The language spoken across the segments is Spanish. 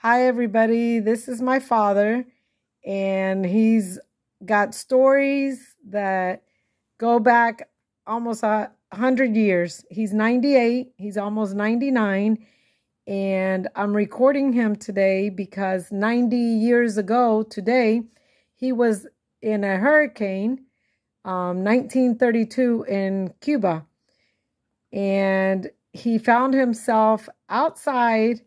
Hi, everybody. This is my father, and he's got stories that go back almost 100 years. He's 98. He's almost 99. And I'm recording him today because 90 years ago today, he was in a hurricane, 1932 in Cuba. And he found himself outside,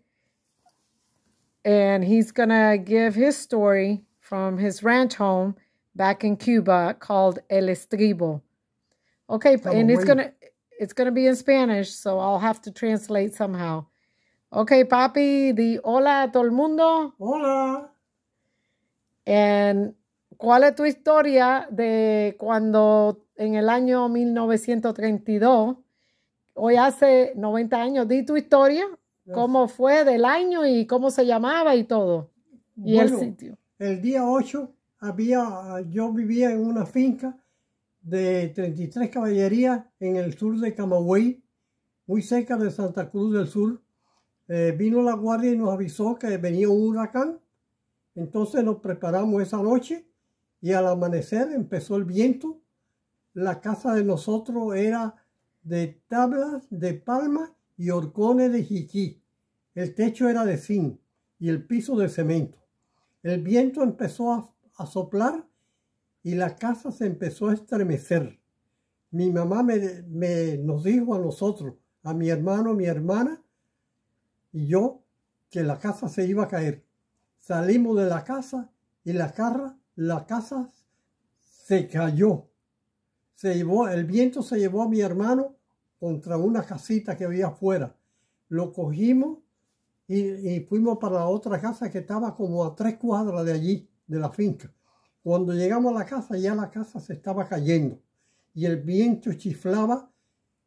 and he's going to give his story from his ranch home back in Cuba called El Estribo. Okay, and it's gonna be in Spanish, so I'll have to translate somehow. Okay, papi, di hola a todo el mundo. Hola. And ¿cuál es tu historia de cuando en el año 1932, hoy hace 90 años, di tu historia, cómo fue del año y cómo se llamaba y todo, y bueno, el sitio? El día 8 yo vivía en una finca de 33 caballerías en el sur de Camagüey, muy cerca de Santa Cruz del Sur. Vino la guardia y nos avisó que venía un huracán. Entonces nos preparamos esa noche y al amanecer empezó el viento. La casa de nosotros era de tablas de palma y horcones de jiquí. El techo era de zinc y el piso de cemento. El viento empezó a soplar y la casa se empezó a estremecer. Mi mamá nos dijo a nosotros, a mi hermano, mi hermana y yo, que la casa se iba a caer. Salimos de la casa y la casa se cayó. El viento se llevó a mi hermano contra una casita que había afuera. Lo cogimos y fuimos para la otra casa que estaba como a 3 cuadras de allí, de la finca. Cuando llegamos a la casa, ya la casa se estaba cayendo y el viento chiflaba,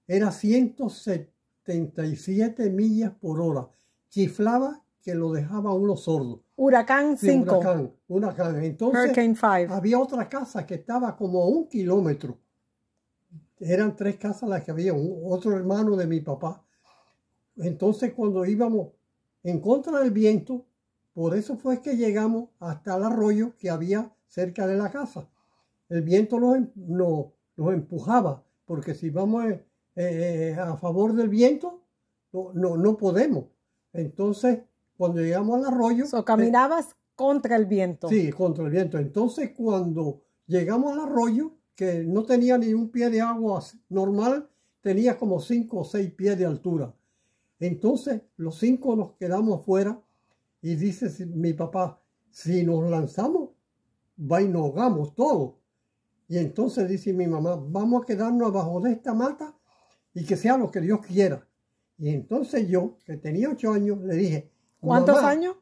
era 177 millas por hora. Chiflaba que lo dejaba a uno sordo. Huracán 5. Sí, huracán. Entonces, Hurricane 5. había otra casa que estaba como a 1 kilómetro. Eran 3 casas las que había, otro hermano de mi papá. Entonces, cuando íbamos en contra del viento, por eso fue que llegamos hasta el arroyo que había cerca de la casa. El viento nos empujaba, porque si vamos a favor del viento, no podemos. Entonces, cuando llegamos al arroyo... Caminabas contra el viento. Sí, contra el viento. Entonces, cuando llegamos al arroyo, que no tenía ni un pie de agua normal, tenía como 5 o 6 pies de altura. Entonces, los 5 nos quedamos afuera y dice mi papá, si nos lanzamos, va y nos ahogamos todos. Y entonces dice mi mamá, vamos a quedarnos abajo de esta mata y que sea lo que Dios quiera. Y entonces yo, que tenía 8 años, le dije... ¿Cuántos años?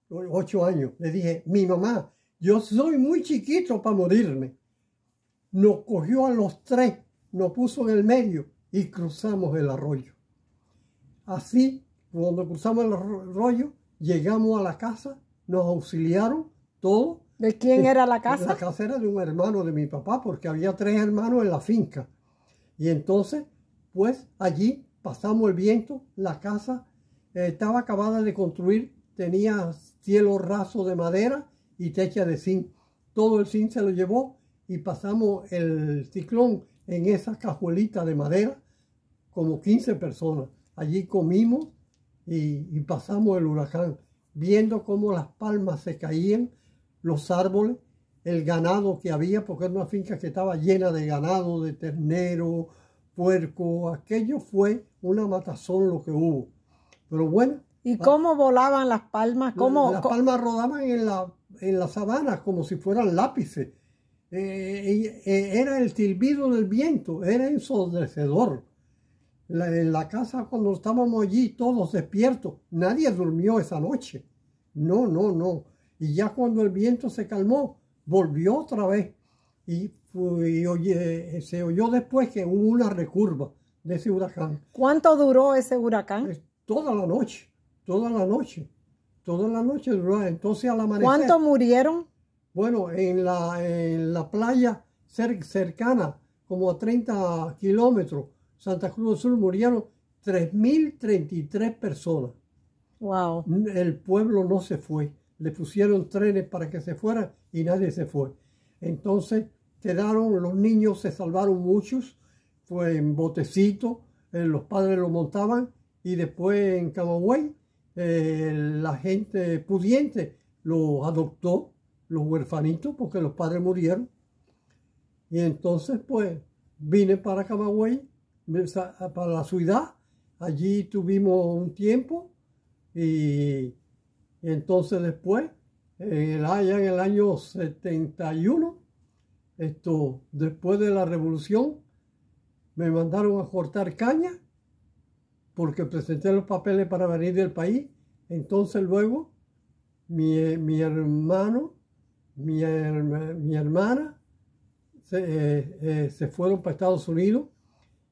8 años. Le dije, mi mamá, yo soy muy chiquito para morirme. Nos cogió a los 3, nos puso en el medio y cruzamos el arroyo. Así, cuando cruzamos el arroyo, llegamos a la casa, nos auxiliaron todos. ¿De quién era la casa? La casa era de un hermano de mi papá, porque había 3 hermanos en la finca. Y entonces, pues allí pasamos el viento, la casa estaba acabada de construir, tenía cielo raso de madera y techa de zinc. Todo el zinc se lo llevó y pasamos el ciclón en esa cajuelita de madera, como 15 personas. Allí comimos y pasamos el huracán, viendo cómo las palmas se caían, los árboles, el ganado que había, porque era una finca que estaba llena de ganado, de ternero, puerco. Aquello fue una matazón lo que hubo. Pero bueno. ¿Y cómo volaban las palmas? Las palmas rodaban en la sabana como si fueran lápices. Era el silbido del viento, era ensordecedor. En la casa, cuando estábamos allí todos despiertos, nadie durmió esa noche. No. Y ya cuando el viento se calmó, volvió otra vez. Y se oyó después que hubo una recurva de ese huracán. ¿Cuánto duró ese huracán? Toda la noche duró. Entonces al amanecer... ¿Cuántos murieron? Bueno, en la playa cercana, como a 30 kilómetros, Santa Cruz del Sur, murieron 3.033 personas. Wow. El pueblo no se fue. Le pusieron trenes para que se fueran y nadie se fue. Entonces quedaron, los niños se salvaron muchos, fue en botecitos, los padres lo montaban y después en Camagüey la gente pudiente los adoptó, los huerfanitos, porque los padres murieron. Y entonces pues vine para Camagüey, para la ciudad. Allí tuvimos un tiempo y entonces después, allá en el año 71, después de la revolución, me mandaron a cortar caña porque presenté los papeles para venir del país. Entonces luego mi hermano, mi hermana se fueron para Estados Unidos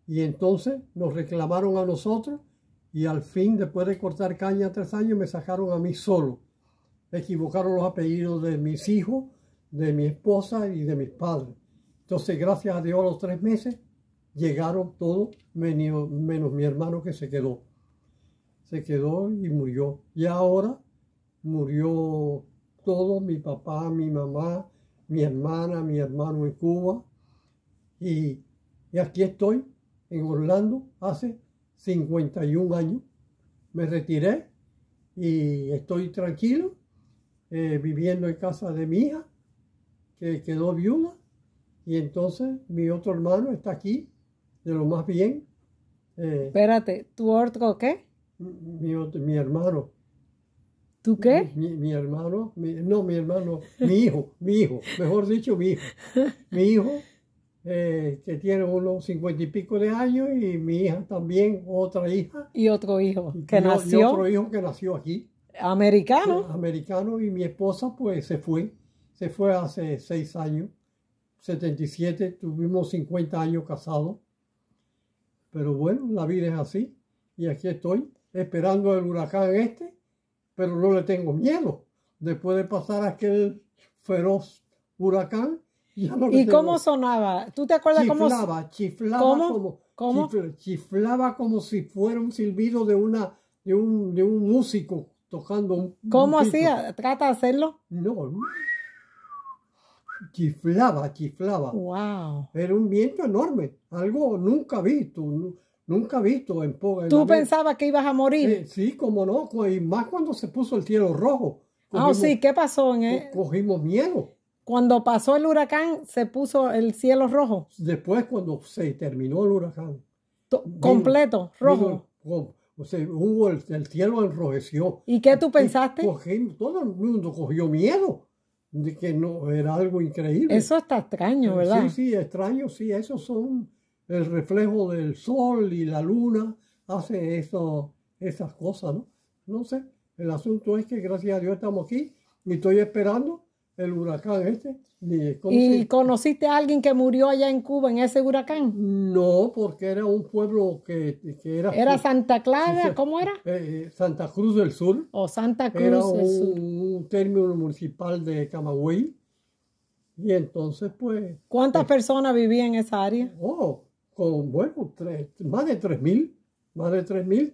y entonces nos reclamaron a nosotros y al fin, después de cortar caña 3 años, me sacaron a mí solo. Equivocaron los apellidos de mis hijos, de mi esposa y de mis padres. Entonces, gracias a Dios, a los 3 meses llegaron todos, menos mi hermano que se quedó. Se quedó y murió. Y ahora murió todo, mi papá, mi mamá, mi hermana, mi hermano en Cuba. Y aquí estoy, en Orlando, hace 51 años. Me retiré y estoy tranquilo, viviendo en casa de mi hija, que quedó viuda. Y entonces mi otro hermano está aquí, de lo más bien. Espérate, ¿tu otro qué? Mi hermano. ¿Tú qué? Mi hermano, mi hijo, mejor dicho, mi hijo. Mi hijo, que tiene unos 50 y pico de años, y mi hija también, otra hija. Y otro hijo que Y nació. otro hijo que nació aquí. Americano. Americano, y mi esposa pues se fue hace 6 años, 77, tuvimos 50 años casados. Pero bueno, la vida es así, y aquí estoy, esperando el huracán pero no le tengo miedo. Después de pasar aquel feroz huracán, ya no le ¿Y tengo. cómo sonaba? ¿Tú te acuerdas cómo? Chiflaba ¿Cómo? como chiflaba como si fuera un silbido de un músico tocando un ¿Cómo pito. hacía? Trata de hacerlo. No, chiflaba. Wow. Era un viento enorme, algo nunca visto en ¿Tú pensabas que ibas a morir? sí, como no, y más cuando se puso el cielo rojo. Sí, ¿qué pasó Cogimos miedo. Cuando pasó el huracán, se puso el cielo rojo? Después, cuando se terminó el huracán. Completo, rojo. O sea, el cielo enrojeció. ¿Y qué tú pensaste? Todo el mundo cogió miedo de que no era algo increíble. Eso está extraño, ¿verdad? Sí, extraño, sí. Esos son el reflejo del sol y la luna. Hace esas cosas, ¿no? No sé. El asunto es que gracias a Dios estamos aquí y estoy esperando el huracán ¿Y conociste a alguien que murió allá en Cuba en ese huracán? No, porque era un pueblo que era... ¿Era Santa Clara? ¿Cómo era? Santa Cruz del Sur. O Santa Cruz era del Sur. Un término municipal de Camagüey. Y entonces, pues... ¿Cuántas personas vivían en esa área? Más de 3,000. Más de 3,000.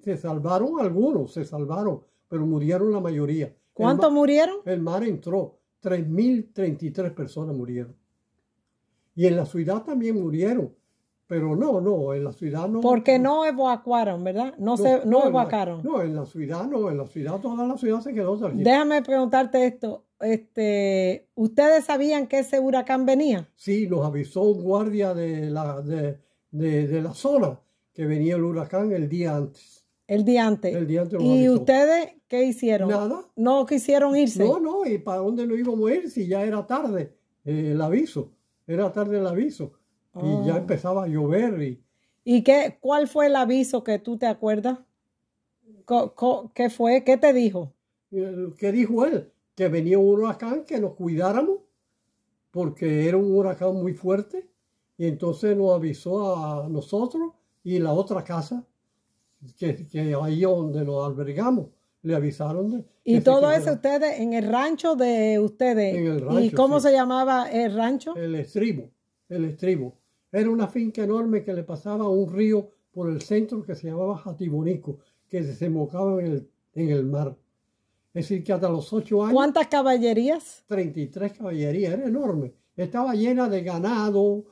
Algunos se salvaron, pero murieron la mayoría. ¿Cuántos murieron? El mar entró. 3,033 personas murieron. Y en la ciudad también murieron. Pero no, en la ciudad no. Porque no evacuaron, ¿verdad? No evacuaron. En la ciudad no, en la ciudad, toda la ciudad se quedó tranquila. Déjame preguntarte esto. ¿Ustedes sabían que ese huracán venía? Sí, nos avisó un guardia de la zona que venía el huracán el día antes. El día antes. Nos ¿Y avisó. ustedes qué hicieron? Nada. ¿No quisieron irse? No, ¿y para dónde nos íbamos a ir si ya era tarde el aviso? Era tarde el aviso. Y ya empezaba a llover. ¿Y cuál fue el aviso que tú te acuerdas? ¿Qué fue? ¿Qué te dijo? ¿Qué dijo él? Que venía un huracán, que nos cuidáramos, porque era un huracán muy fuerte. Y entonces nos avisó a nosotros y la otra casa, que ahí donde nos albergamos, le avisaron. ¿Y todo eso ustedes en el rancho de ustedes? En el rancho, ¿Y cómo sí. se llamaba el rancho? El Estribo. Era una finca enorme que le pasaba un río por el centro que se llamaba Jatibonico, que desembocaba en el mar. Es decir, que hasta los 8 años, ¿Cuántas caballerías? 33 caballerías, era enorme. Estaba llena de ganado,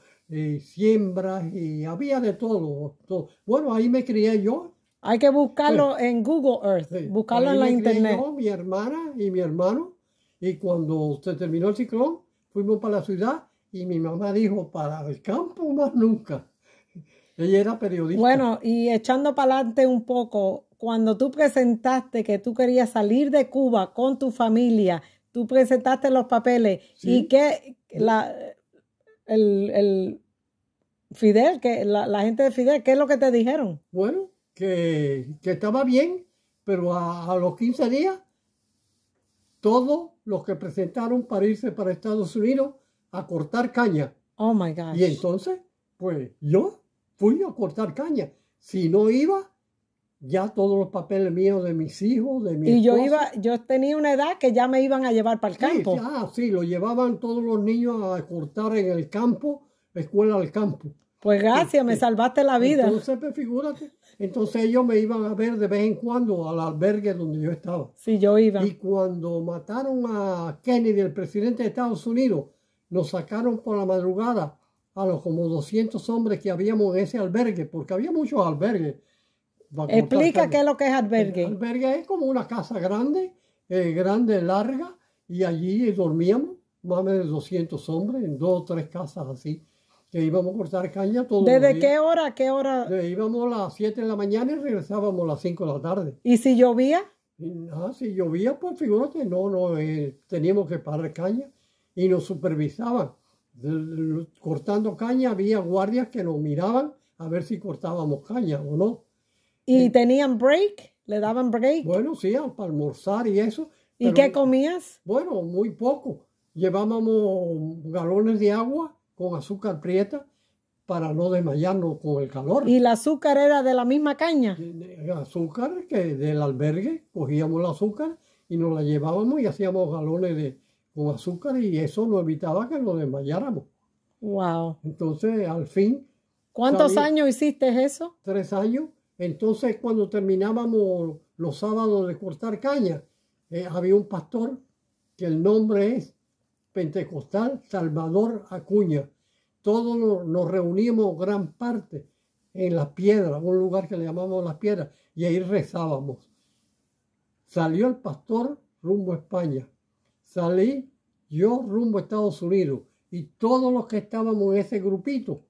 siembras y había de todo, todo. Bueno, ahí me crié yo. Hay que buscarlo en Google Earth, Sí, buscarlo ahí en la me crié internet. yo, mi hermana y mi hermano. Y cuando se terminó el ciclón, fuimos para la ciudad y mi mamá dijo, para el campo más nunca. Ella era periodista. Bueno, y echando para adelante un poco, cuando tú presentaste que tú querías salir de Cuba con tu familia, tú presentaste los papeles Sí. y que el Fidel, que la gente de Fidel, ¿qué es lo que te dijeron? Bueno, que estaba bien, pero a los 15 días, todos los que presentaron para irse para Estados Unidos a cortar caña. Oh my gosh. Y entonces, pues yo fui a cortar caña. Si no iba, ya todos los papeles míos de mis hijos, de mi Y esposa. yo tenía una edad que ya me iban a llevar para el campo. Sí, lo llevaban todos los niños a cortar en el campo, escuela al campo. Pues gracias, me salvaste la vida. Entonces, pues, figúrate. Entonces ellos me iban a ver de vez en cuando al albergue donde yo estaba. Sí, yo iba. Y cuando mataron a Kennedy, el presidente de Estados Unidos, nos sacaron por la madrugada a los como 200 hombres que habíamos en ese albergue, porque había muchos albergues. Explica qué es lo que es albergue. El albergue es como una casa grande, larga, y allí dormíamos más o menos 200 hombres en 2 o 3 casas así, que íbamos a cortar caña todos los ¿Desde días. qué hora a qué hora? Íbamos a las 7 de la mañana y regresábamos a las 5 de la tarde. ¿Y si llovía? Si llovía, pues figúrate, teníamos que parar caña y nos supervisaban. Cortando caña había guardias que nos miraban a ver si cortábamos caña o no. ¿Y tenían break? ¿Le daban break? Bueno, sí, para almorzar y eso. ¿Y qué comías? Bueno, muy poco. Llevábamos galones de agua con azúcar prieta para no desmayarnos con el calor. ¿Y el azúcar era de la misma caña? Azúcar que del albergue, cogíamos el azúcar y nos la llevábamos y hacíamos galones con azúcar y eso nos evitaba que nos desmayáramos. Wow. Entonces, al fin... ¿Cuántos años hiciste eso? 3 años. Entonces, cuando terminábamos los sábados de cortar caña, había un pastor que el nombre es Pentecostal Salvador Acuña. Todos nos reuníamos gran parte en Las Piedras, un lugar que le llamamos Las Piedras, y ahí rezábamos. Salió el pastor rumbo a España. Salí yo rumbo a Estados Unidos. Y todos los que estábamos en ese grupito,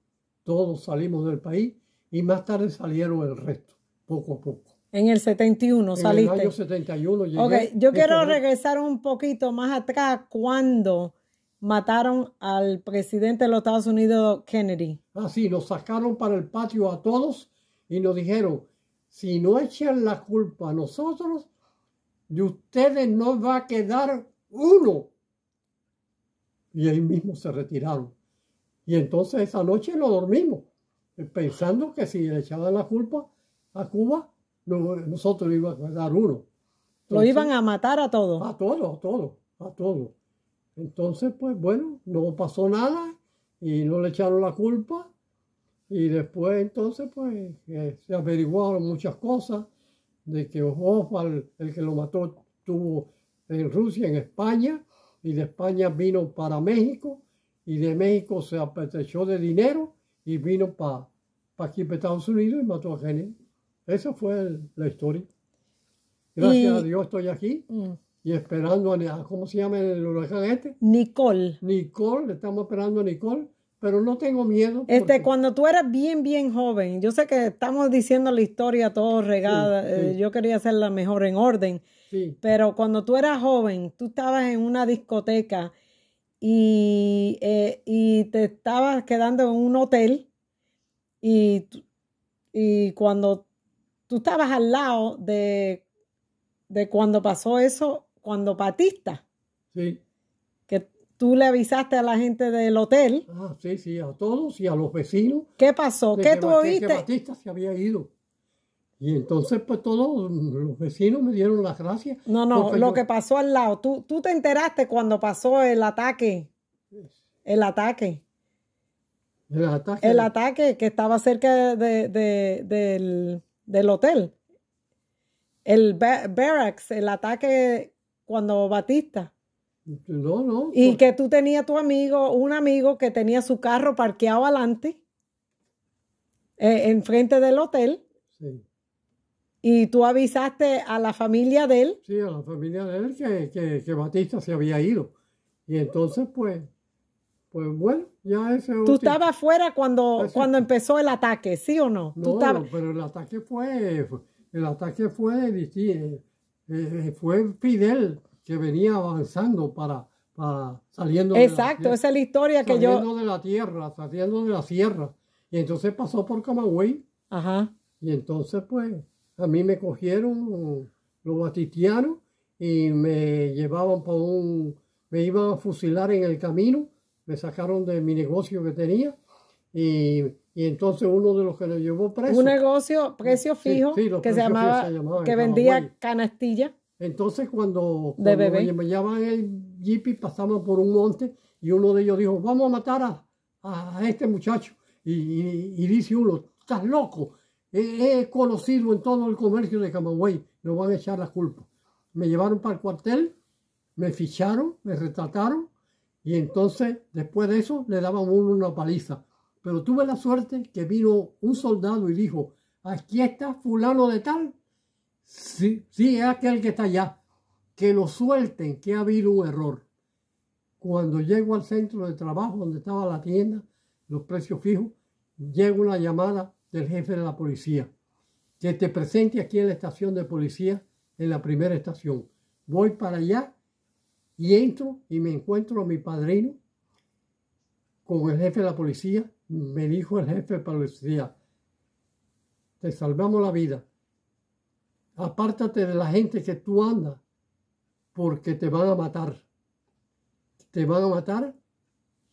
todos salimos del país y más tarde salieron el resto, poco a poco. En el 71 saliste. En el año 71 llegué. Ok, yo quiero regresar un poquito más atrás cuando mataron al presidente de los Estados Unidos, Kennedy. Sí, nos sacaron para el patio a todos y nos dijeron, si no echan la culpa a nosotros, de ustedes no va a quedar uno. Y ahí mismo se retiraron. Y entonces esa noche no dormimos, pensando que si le echaban la culpa a Cuba, nosotros íbamos a quedar uno. Entonces, lo iban a matar a todos. A todos. Entonces, pues bueno, no pasó nada y no le echaron la culpa. Y después, entonces, pues se averiguaron muchas cosas de que Oswald, el que lo mató, estuvo en Rusia, en España, y de España vino para México, y de México se apetechó de dinero y vino para aquí, para Estados Unidos, y mató a Kennedy. Esa fue la historia. Gracias a Dios estoy aquí. Y esperando ¿cómo se llama el huracán este? Nicole. Le estamos esperando a Nicole, pero no tengo miedo. Cuando tú eras bien joven, yo sé que estamos diciendo la historia todo regada, sí. Yo quería hacerla mejor en orden, sí. Pero cuando tú eras joven, tú estabas en una discoteca y te estabas quedando en un hotel y cuando tú estabas al lado de cuando pasó eso, cuando Batista, sí. Que tú le avisaste a la gente del hotel. Sí, a todos y a los vecinos. ¿Qué pasó? ¿Qué tú oíste? Que Batista se había ido. Y entonces, pues todos los vecinos me dieron las gracias. No, lo que pasó al lado. Tú te enteraste cuando pasó el ataque. El ataque que estaba cerca del hotel. El barracks, el ataque cuando Batista. No, no. Y que tú tenías un amigo que tenía su carro parqueado adelante, enfrente del hotel. Sí. Y tú avisaste a la familia de él. Sí, a la familia de él que Batista se había ido. Y entonces, pues bueno, ya ese... Tú estabas afuera cuando Así. empezó el ataque, ¿sí o no? No, ¿Tú estabas... no, pero fue Fidel que venía avanzando para saliendo Exacto, esa es la historia que yo... saliendo de la tierra, saliendo de la sierra. Y entonces pasó por Camagüey. Ajá. Y entonces, pues, a mí me cogieron los batistianos y me llevaban me iban a fusilar en el camino, me sacaron de mi negocio que tenía y entonces uno de los que nos llevó preso. Un negocio, precio fijo, sí, los que se precios llamaba, fijos se llamaban que en vendía Camagüey. canastilla. Entonces cuando bebé. me llevaban el jeep pasamos por un monte y uno de ellos dijo, vamos a matar a este muchacho. Y dice uno, estás loco, he conocido en todo el comercio de Camagüey, nos van a echar la culpa. Me llevaron para el cuartel, me ficharon, me retrataron y entonces después de eso le daban uno una paliza. Pero tuve la suerte que vino un soldado y dijo, aquí está fulano de tal. Sí, es aquel que está allá. Que lo suelten, que ha habido un error. Cuando llego al centro de trabajo donde estaba la tienda, los precios fijos, llega una llamada del jefe de la policía. Que te presente aquí en la estación de policía, en la primera estación. Voy para allá y entro y me encuentro a mi padrino con el jefe de la policía. Me dijo el jefe de policía, te salvamos la vida. Apártate de la gente que tú andas, porque te van a matar. Te van a matar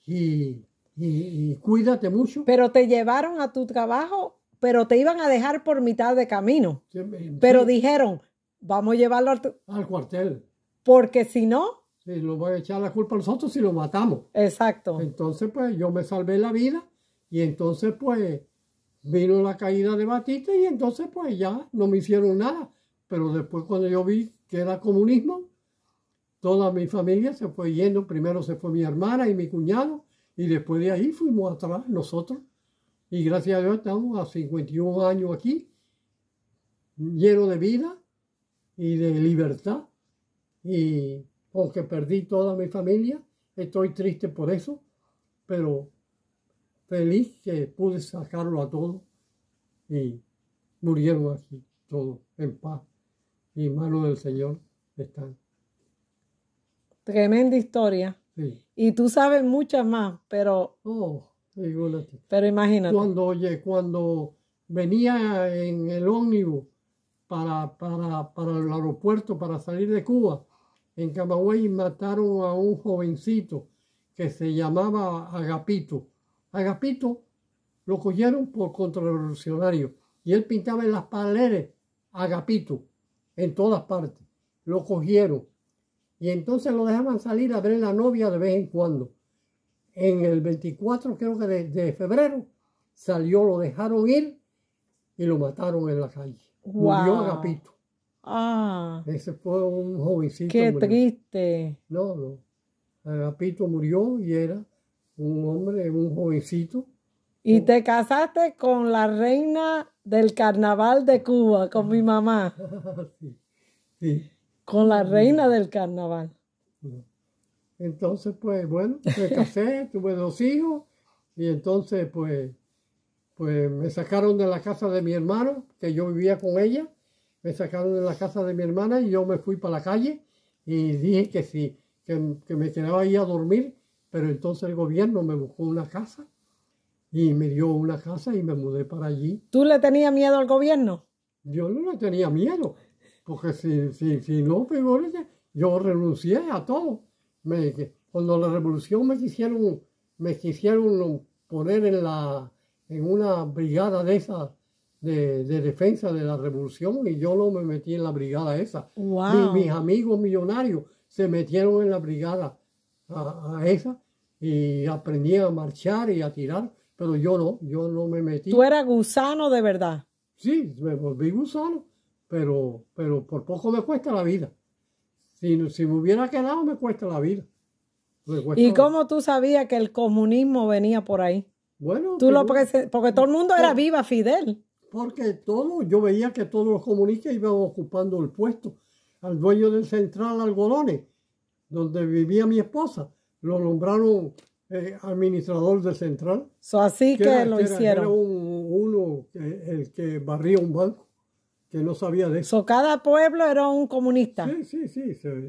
y cuídate mucho. Pero te llevaron a tu trabajo, pero te iban a dejar por mitad de camino. Sí, pero dijeron, vamos a llevarlo al cuartel. Porque si no... Sí, nos van a echar la culpa a nosotros si lo matamos. Exacto. Entonces, pues, yo me salvé la vida y entonces, pues, vino la caída de Batista y entonces, pues, ya no me hicieron nada. Pero después cuando yo vi que era comunismo, toda mi familia se fue yendo. Primero se fue mi hermana y mi cuñado y después de ahí fuimos atrás nosotros. Y gracias a Dios estamos a 51 años aquí, lleno de vida y de libertad. Y aunque perdí toda mi familia, estoy triste por eso, pero feliz que pude sacarlo a todos y murieron aquí todos en paz. Y en manos del Señor están. Tremenda historia. Sí. Y tú sabes muchas más, pero... pero imagínate. Cuando venía en el ómnibus para el aeropuerto para salir de Cuba, en Camagüey mataron a un jovencito que se llamaba Agapito. Agapito lo cogieron por contrarrevolucionario y él pintaba en las paredes Agapito en todas partes. Lo cogieron y entonces lo dejaban salir a ver la novia de vez en cuando. En el 24, creo que de febrero, salió, lo dejaron ir y lo mataron en la calle. Wow. Murió Agapito. Ah. Ese fue un jovencito. Qué triste. No. Agapito murió y era un hombre, un jovencito. Y te casaste con la reina del carnaval de Cuba, con mi mamá. Sí. Con la reina del carnaval. Entonces, pues, bueno, me casé, tuve 2 hijos y entonces, pues me sacaron de la casa de mi hermano, que yo vivía con ella. Me sacaron de la casa de mi hermana y yo me fui para la calle y dije que sí, que me quedaba ahí a dormir, pero entonces el gobierno me buscó una casa y me dio una casa y me mudé para allí. ¿Tú le tenías miedo al gobierno? Yo no le tenía miedo, porque si no, figúrese, yo renuncié a todo. Cuando la revolución me quisieron poner en una brigada de esas de defensa de la revolución y yo no me metí en la brigada esa. Wow. Mis amigos millonarios se metieron en la brigada a esa y aprendí a marchar y a tirar, pero yo no me metí. ¿Tú eras gusano de verdad? Sí, me volví gusano, pero por poco me cuesta la vida. Si me hubiera quedado, me cuesta la vida. ¿Y cómo tú sabías que el comunismo venía por ahí? Bueno, porque todo el mundo era viva Fidel. Porque yo veía que todos los comunistas iban ocupando el puesto. Al dueño del Central Algodones, donde vivía mi esposa, lo nombraron administrador del Central. Así que lo hicieron. Era uno, el que barría un banco, que no sabía de eso. Cada pueblo era un comunista. Sí.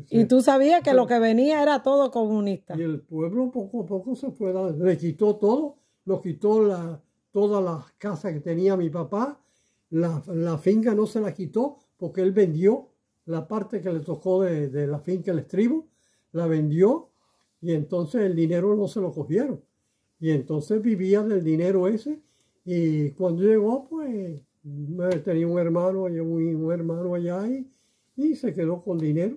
Y tú sabías que lo que venía era todo comunista. Y el pueblo poco a poco se fue dando. Le quitó todo, nos quitó todas las casas que tenía mi papá. La finca no se la quitó porque él vendió la parte que le tocó de la finca El Estribo, la vendió y entonces el dinero no se lo cogieron. Y entonces vivía del dinero ese y cuando llegó pues tenía un hermano allá y se quedó con dinero.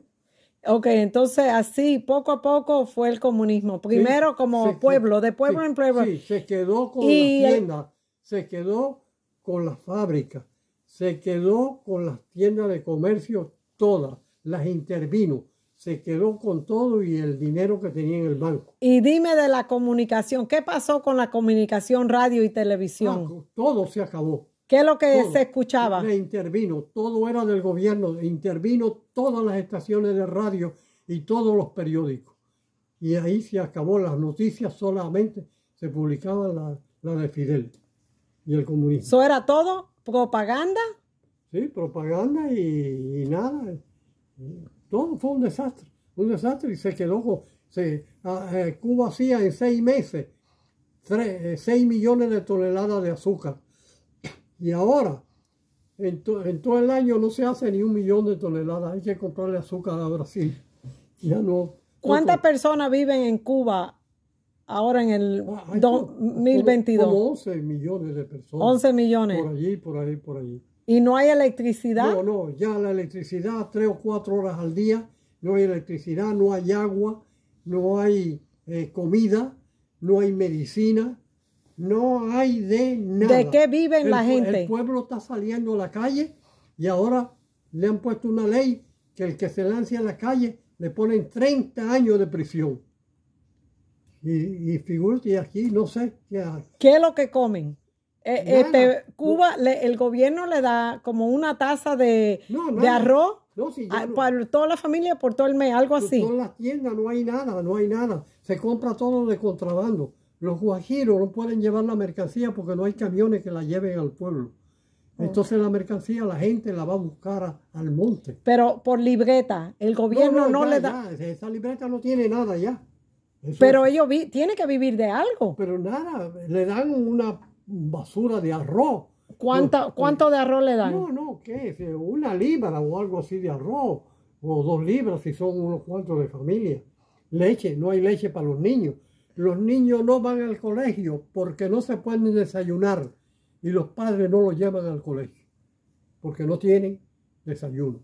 Ok, entonces así poco a poco fue el comunismo. Primero como pueblo, de pueblo en pueblo. Sí, se quedó con las tiendas, se quedó con las fábricas, se quedó con las tiendas de comercio todas, las intervino, se quedó con todo y el dinero que tenía en el banco. Y dime de la comunicación, ¿qué pasó con la comunicación, radio y televisión? Todo se acabó. ¿Qué es lo que se escuchaba? Le intervino, todo era del gobierno, intervino todas las estaciones de radio y todos los periódicos. Y ahí se acabó, las noticias solamente se publicaban la de Fidel y el comunismo. ¿Eso era todo? ¿Propaganda? Sí, propaganda y nada. Todo fue un desastre y se quedó con... Cuba hacía en 6 meses 6 millones de toneladas de azúcar. Y ahora, en todo el año no se hace ni 1 millón de toneladas. Hay que comprarle azúcar a Brasil. Ya no. ¿Cuántas personas viven en Cuba ahora en el 2022? Como 11 millones de personas. 11 millones. Por allí. ¿Y no hay electricidad? No, ya la electricidad 3 o 4 horas al día. No hay electricidad, no hay agua, no hay comida, no hay medicina. No hay de nada. ¿De qué viven la gente? El pueblo está saliendo a la calle y ahora le han puesto una ley que el que se lance a la calle le ponen 30 años de prisión. Y figúrate aquí, no sé qué hay. ¿Qué es lo que comen? Cuba, el gobierno le da como una taza de arroz para toda la familia por todo el mes, algo así. En todas las tiendas no hay nada. Se compra todo de contrabando. Los guajiros no pueden llevar la mercancía porque no hay camiones que la lleven al pueblo. Entonces la mercancía la gente la va a buscar al monte. Pero por libreta, el gobierno no le da... Esa libreta no tiene nada ya. Pero ellos tienen que vivir de algo. Pero nada, le dan una basura de arroz. ¿Cuánto de arroz le dan? ¿Qué es? 1 libra o algo así de arroz. O 2 libras si son unos cuantos de familia. Leche, no hay leche para los niños. Los niños no van al colegio porque no se pueden desayunar y los padres no los llevan al colegio porque no tienen desayuno.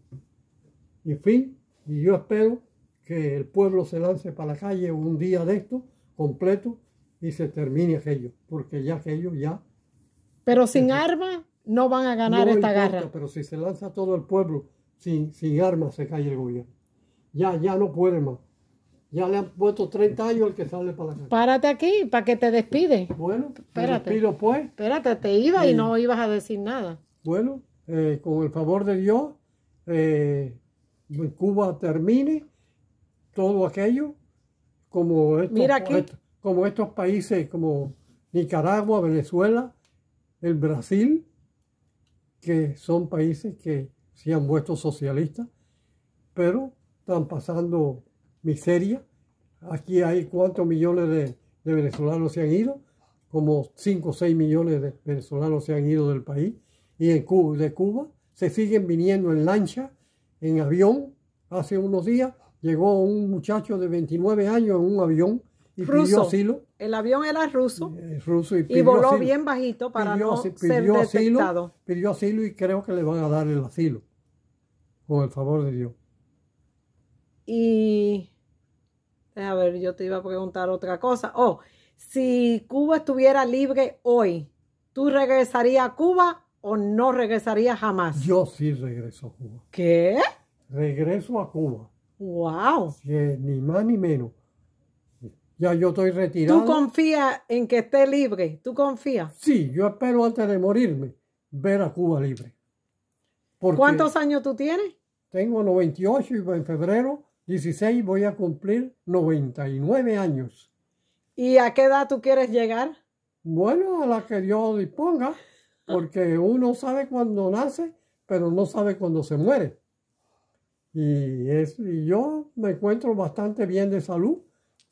En fin, y yo espero que el pueblo se lance para la calle un día de esto completo y se termine aquello, porque ya aquello ya... Pero sin armas no van a ganar esta guerra. Pero si se lanza todo el pueblo sin armas se cae el gobierno. Ya no puede más. Ya le han puesto 30 años al que sale para la calle. Párate aquí para que te despide. Bueno, espérate. Me despido pues. Espérate, te iba y no ibas a decir nada. Bueno, con el favor de Dios, en Cuba termine todo aquello como estos países como Nicaragua, Venezuela, el Brasil, que son países que se han vuelto socialistas, pero están pasando miseria. Aquí hay cuántos millones de venezolanos se han ido, como 5 o 6 millones de venezolanos se han ido del país, y de Cuba se siguen viniendo en lancha, en avión. Hace unos días llegó un muchacho de 29 años en un avión y pidió asilo. El avión era ruso y voló asilo. Bien bajito para no ser detectado. Pidió asilo y creo que le van a dar el asilo, con el favor de Dios. Y a ver, yo te iba a preguntar otra cosa. Si Cuba estuviera libre hoy, ¿tú regresarías a Cuba o no regresarías jamás? Yo sí regreso a Cuba. ¿Qué? Regreso a Cuba. Wow. Que ni más ni menos. Ya yo estoy retirado. ¿Tú confías en que esté libre? ¿Tú confías? Sí, yo espero antes de morirme ver a Cuba libre. Porque ¿Cuántos años tú tienes? tengo 98 y en febrero 16 voy a cumplir 99 años. ¿Y a qué edad tú quieres llegar? Bueno, a la que Dios disponga, porque uno sabe cuándo nace, pero no sabe cuándo se muere. Y yo me encuentro bastante bien de salud.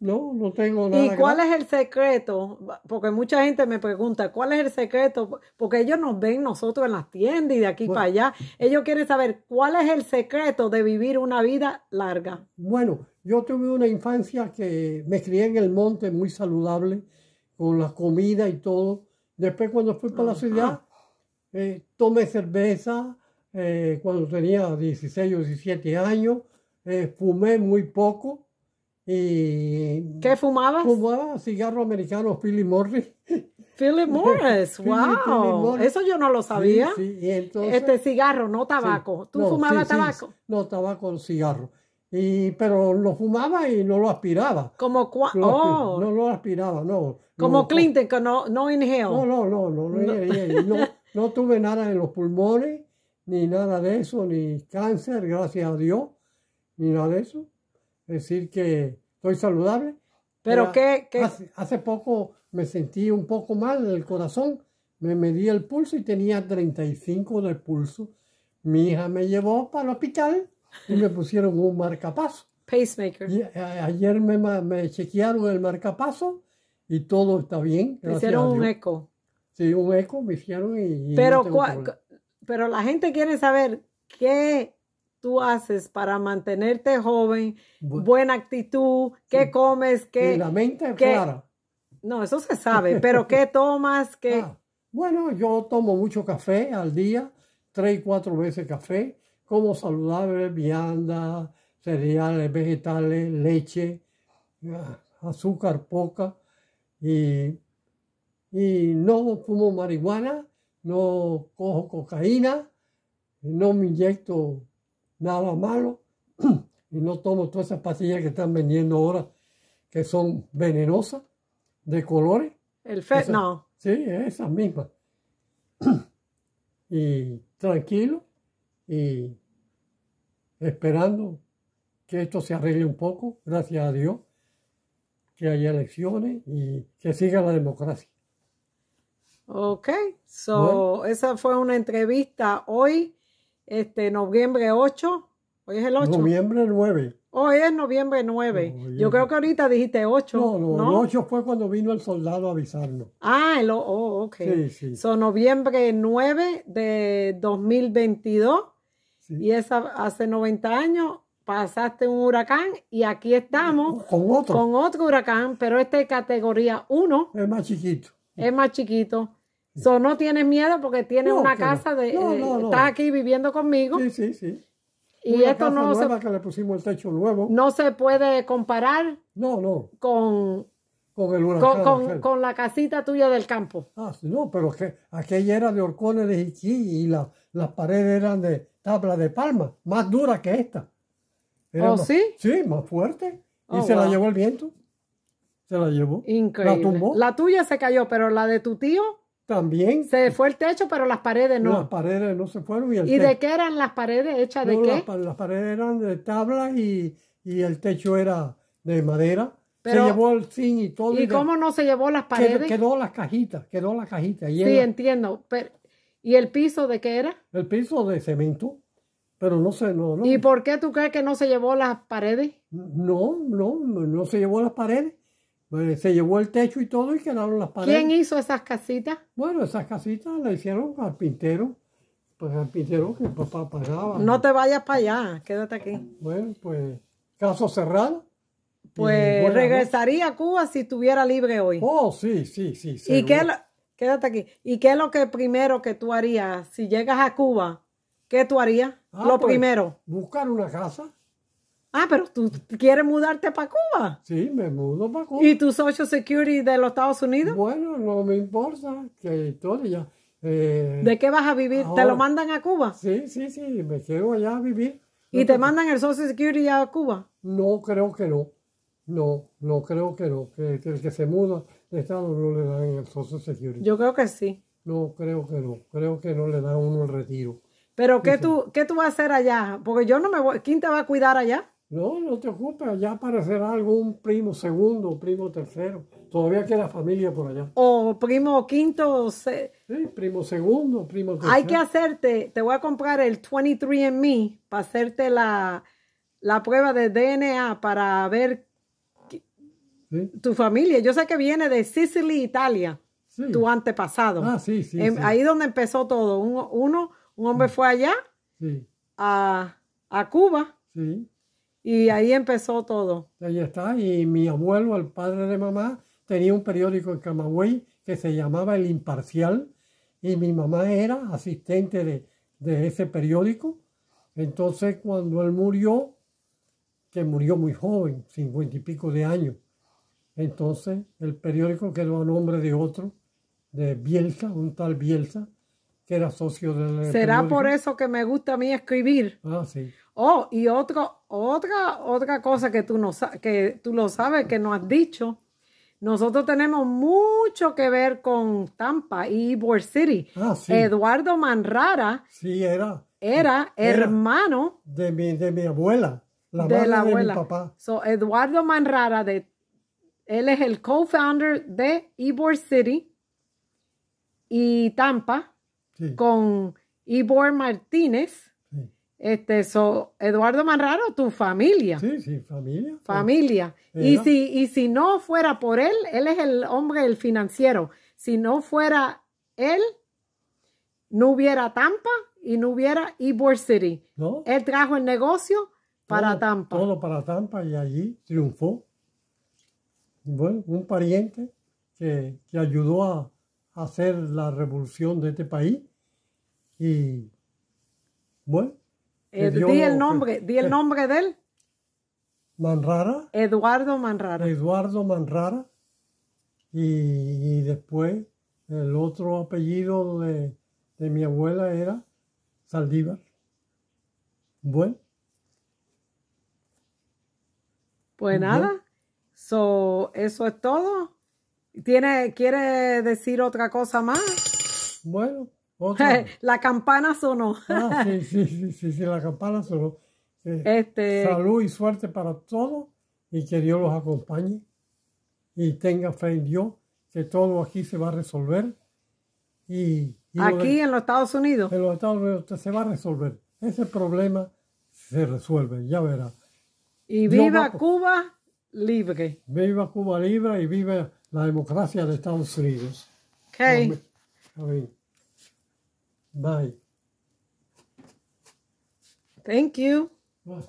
No tengo nada. ¿Y cuál es el secreto? Porque mucha gente me pregunta, ¿cuál es el secreto? Porque ellos nos ven nosotros en las tiendas y de aquí para allá. Ellos quieren saber cuál es el secreto de vivir una vida larga. Bueno, yo tuve una infancia que me crié en el monte muy saludable, con la comida y todo. Después cuando fui para la ciudad, tomé cerveza cuando tenía 16 o 17 años, fumé muy poco. Y ¿Qué fumabas? Fumaba cigarro americano Philip Morris. Philip Morris, Philip wow. Morris. Eso yo no lo sabía. Sí, y entonces, Cigarro, no tabaco. sí. ¿Tú No, fumabas sí, tabaco? no, tabaco, cigarro. Pero lo fumaba y no lo aspiraba. Como No lo aspiraba, no. Como Clinton, que no inhale. No tuve nada en los pulmones, ni nada de eso, ni cáncer, gracias a Dios, ni nada de eso. Es decir, que estoy saludable. Pero Hace poco me sentí un poco mal en el corazón. Me medí el pulso y tenía 35 de pulso. Mi hija me llevó para el hospital y me pusieron un marcapaso. Pacemaker. Y ayer me chequearon el marcapaso y todo está bien. Me hicieron un eco. Sí, un eco me hicieron y pero la gente quiere saber qué tú haces para mantenerte joven, buena actitud, qué comes, qué... Y la mente clara. No, eso se sabe, pero ¿qué tomas? Bueno, yo tomo mucho café al día, 3 y 4 veces café, como saludable, vianda, cereales, vegetales, leche, azúcar poca, y no fumo marihuana, no cojo cocaína, no me inyecto nada malo y no tomo todas esas pastillas que están vendiendo ahora que son venenosas de colores. El fentanyl. Sí, esas mismas. Y tranquilo y esperando que esto se arregle un poco, gracias a Dios, que haya elecciones y que siga la democracia. Ok, esa fue una entrevista hoy, noviembre 8, hoy es el 8. Noviembre 9. Hoy es noviembre 9. No, yo creo que ahorita dijiste 8. No, el 8 fue cuando vino el soldado a avisarnos. Ok. Sí. Noviembre 9 de 2022. Sí. Y hace 90 años pasaste un huracán y aquí estamos con otro huracán, pero este es categoría 1. Es más chiquito. Es más chiquito. No tienes miedo porque tienes una casa estás aquí viviendo conmigo. Sí. Y una esto casa nueva que le pusimos el techo nuevo. No se puede comparar con el huracán. Con la casita tuya del campo. No, pero que aquella era de horcones de jiquí y las paredes eran de tabla de palma, más dura que esta. ¿Sí? Sí, más fuerte. Y se la llevó el viento. Se la llevó. Increíble. La tumbó. La tuya se cayó, pero la de tu tío también. Se fue el techo, pero las paredes no. Las paredes no se fueron. ¿Y de qué eran las paredes? ¿Hechas de qué? Las paredes eran de tabla y el techo era de madera. Pero, se llevó el zinc y todo. ¿Y cómo no se llevó las paredes? Quedó la cajita. Sí, entiendo. Pero, ¿y el piso de qué era? El piso de cemento. Pero no sé, no. ¿Y por qué tú crees que no se llevó las paredes? No se llevó las paredes. Se llevó el techo y todo y quedaron las paredes. ¿Quién hizo esas casitas? Bueno, esas casitas las hicieron carpintero. Pues carpintero que papá pagaba. No te vayas para allá, quédate aquí. Bueno, pues caso cerrado. Pues regresaría a Cuba si estuviera libre hoy. Oh, sí. ¿Y quédate aquí. ¿Y qué es lo primero que tú harías si llegas a Cuba? ¿Qué tú harías? Lo primero. Buscar una casa. Pero tú quieres mudarte para Cuba. Sí, me mudo para Cuba. ¿Y tu Social Security de los Estados Unidos? Bueno, no me importa que todo ya. ¿De qué vas a vivir? ¿Te ahora- lo mandan a Cuba? Sí, me quedo allá a vivir. ¿Y te mandan el Social Security a Cuba? No, creo que no. No, creo que no. Que el que se muda de estado no le dan el Social Security. Yo creo que sí. No, creo que no. Creo que no le dan a uno el retiro. Pero ¿qué Sí, tú vas a hacer allá? Porque yo no me voy. ¿Quién te va a cuidar allá? No te ocupes. Allá aparecerá algún primo segundo, primo tercero. Todavía queda familia por allá. O primo quinto. Sí, primo segundo, primo tercero. Hay que hacerte, te voy a comprar el 23andMe para hacerte la prueba de DNA para ver Sí, tu familia. Yo sé que viene de Sicily, Italia, sí. tu antepasado. Ah, sí. Ahí donde empezó todo. Un hombre fue allá Sí, a Cuba sí. y ahí empezó todo. Ahí está. Y mi abuelo, el padre de mamá, tenía un periódico en Camagüey que se llamaba El Imparcial. Y mi mamá era asistente de ese periódico. Entonces, cuando él murió, que murió muy joven, 50 y pico de años, entonces el periódico quedó a nombre de otro, de Bielsa, un tal Bielsa, que era socio del ¿Será periódico. por eso que me gusta a mí escribir? Ah, sí. Oh, y otra cosa que tú lo sabes, que nos has dicho. Nosotros tenemos mucho que ver con Tampa y Ybor City. Ah, sí. Eduardo Manrara Sí, era hermano de mi abuela, la de madre la de mi abuela. papá. So, Eduardo Manrara, él es el co-founder de Ybor City y Tampa Sí, con Ybor Martínez. sí. Eduardo Manrara, tu familia. Sí, familia. Familia. Era. Y si no fuera por él es el hombre, el financiero. Si no fuera él, no hubiera Tampa y no hubiera Ybor City. ¿No? Él trajo el negocio para Tampa. Todo para Tampa y allí triunfó. Bueno, un pariente que ayudó a hacer la revolución de este país. Y bueno. Di el nombre de él. Manrara. Eduardo Manrara. Eduardo Manrara. Y después el otro apellido de mi abuela era Saldívar. Bueno. Pues nada. Eso es todo. ¿Quiere decir otra cosa más? Bueno, otra. La campana sonó. Ah, sí, la campana sonó. Salud y suerte para todos y que Dios los acompañe y tenga fe en Dios, que todo aquí se va a resolver. Aquí en los Estados Unidos. En los Estados Unidos se va a resolver. Ese problema se resuelve, ya verá. Y viva Cuba libre. Viva Cuba libre y viva la democracia de Estados Unidos. Okay. Amén. Bye. Thank you. Bye.